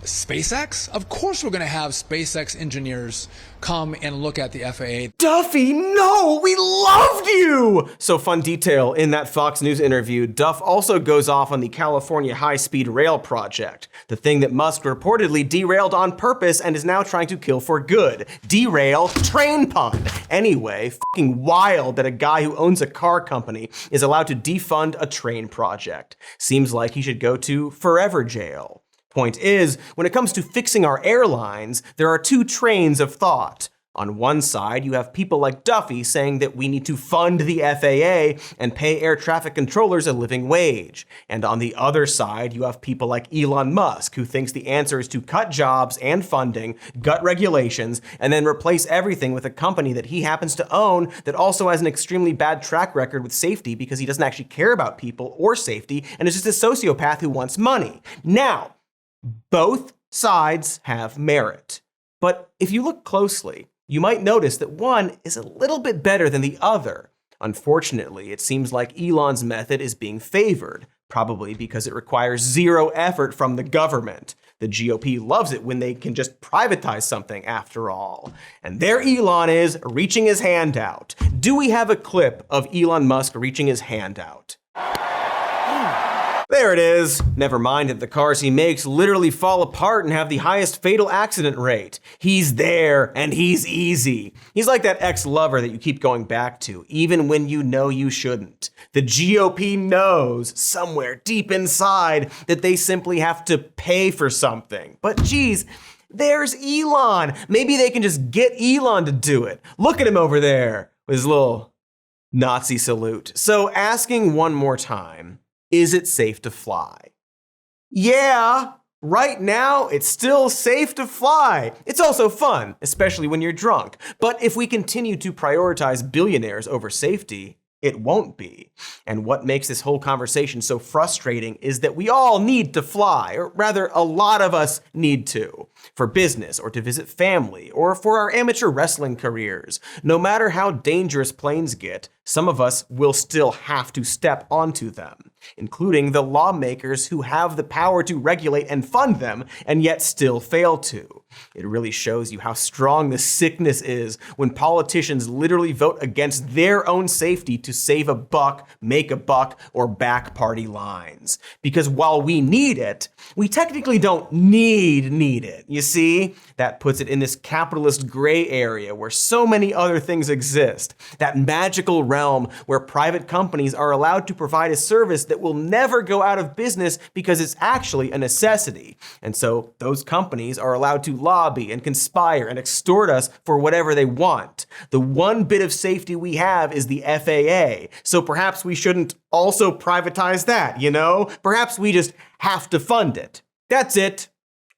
Speaker 9: SpaceX? Of course we're going to have SpaceX engineers come and look at the FAA.
Speaker 1: Duffy, no, we loved you! So fun detail, in that Fox News interview, Duff also goes off on the California high-speed rail project, the thing that Musk reportedly derailed on purpose and is now trying to kill for good. Derail, train pun. Anyway, fucking wild that a guy who owns a car company is allowed to defund a train project. Seems like he should go to forever jail. Point is, when it comes to fixing our airlines, there are two trains of thought. On one side, you have people like Duffy saying that we need to fund the FAA and pay air traffic controllers a living wage. And on the other side, you have people like Elon Musk, who thinks the answer is to cut jobs and funding, gut regulations, and then replace everything with a company that he happens to own that also has an extremely bad track record with safety because he doesn't actually care about people or safety and is just a sociopath who wants money. Now, both sides have merit. But if you look closely, you might notice that one is a little bit better than the other. Unfortunately, it seems like Elon's method is being favored, probably because it requires zero effort from the government. The GOP loves it when they can just privatize something after all. And there Elon is, reaching his hand out. Do we have a clip of Elon Musk reaching his hand out? There it is. Never mind that the cars he makes literally fall apart and have the highest fatal accident rate. He's there and he's easy. He's like that ex-lover that you keep going back to, even when you know you shouldn't. The GOP knows somewhere deep inside that they simply have to pay for something. But geez, there's Elon. Maybe they can just get Elon to do it. Look at him over there with his little Nazi salute. So asking one more time, is it safe to fly? Yeah, right now it's still safe to fly. It's also fun, especially when you're drunk. But if we continue to prioritize billionaires over safety, it won't be. And what makes this whole conversation so frustrating is that we all need to fly, or rather a lot of us need to, for business or to visit family or for our amateur wrestling careers. No matter how dangerous planes get, some of us will still have to step onto them, including the lawmakers who have the power to regulate and fund them and yet still fail to. It really shows you how strong the sickness is when politicians literally vote against their own safety to save a buck, make a buck, or back party lines. Because while we need it, we technically don't need it. You see? That puts it in this capitalist gray area where so many other things exist. That magical realm where private companies are allowed to provide a service that will never go out of business because it's actually a necessity. And so those companies are allowed to lobby and conspire and extort us for whatever they want. The one bit of safety we have is the FAA. So perhaps we shouldn't also privatize that, you know? Perhaps we just have to fund it. That's it.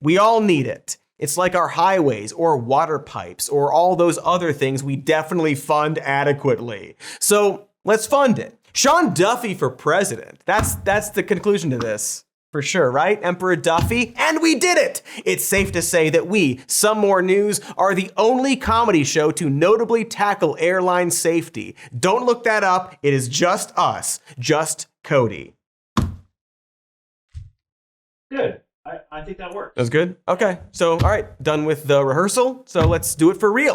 Speaker 1: We all need it. It's like our highways or water pipes or all those other things we definitely fund adequately. So let's fund it. Sean Duffy for president. That's the conclusion to this. For sure, right? Emperor Duffy? And we did it! It's safe to say that we, Some More News, are the only comedy show to notably tackle airline safety. Don't look that up. It is just us. Just Cody.
Speaker 2: Good. I think that works.
Speaker 1: That's good? Okay. So, all right. Done with the rehearsal. So let's do it for real.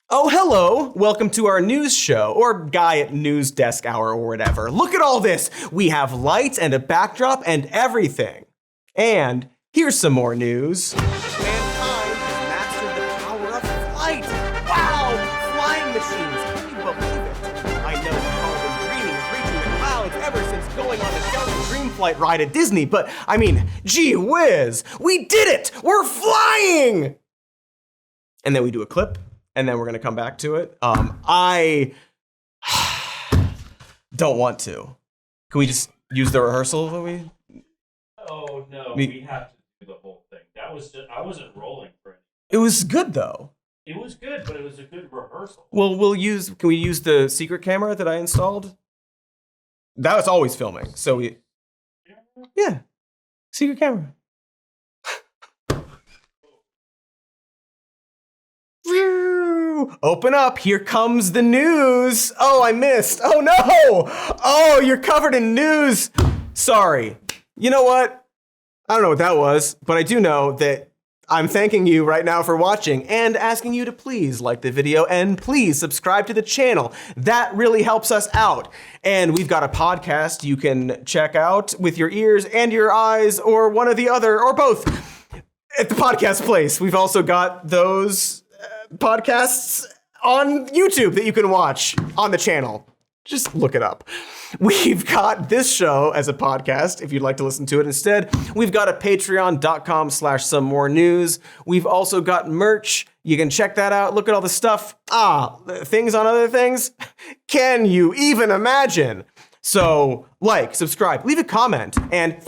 Speaker 1: Oh, hello. Welcome to our news show, or guy at news desk hour or whatever. Look at all this. We have lights and a backdrop and everything. And here's some more news. Mankind has mastered the power of flight. Wow, flying machines. Can you believe it? I know we've all been dreaming of reaching the clouds ever since going on a Delta Dream Flight ride at Disney, but I mean, gee whiz, we did it! We're flying! And then we do a clip. And then we're gonna come back to it. I don't want to. Can we just use the rehearsal?
Speaker 2: Oh no, we have to do the whole thing. That was just, I wasn't rolling for it.
Speaker 1: It was good though.
Speaker 2: It was good, but it was a good rehearsal.
Speaker 1: Well, can we use the secret camera that I installed? That was always filming, so yeah, secret camera. Open up, here comes the news. Oh, I missed. Oh no. Oh, you're covered in news. Sorry. You know what? I don't know what that was, but I do know that I'm thanking you right now for watching and asking you to please like the video and please subscribe to the channel. That really helps us out. And we've got a podcast you can check out with your ears and your eyes, or one or the other, or both, at the podcast place. We've also got those podcasts on YouTube that you can watch on the channel. Just look it up. We've got this show as a podcast if you'd like to listen to it instead. We've got a patreon.com/somemorenews. We've also got merch. You can check that out. Look at all the stuff. Things on other things. Can you even imagine? So like, subscribe, leave a comment, and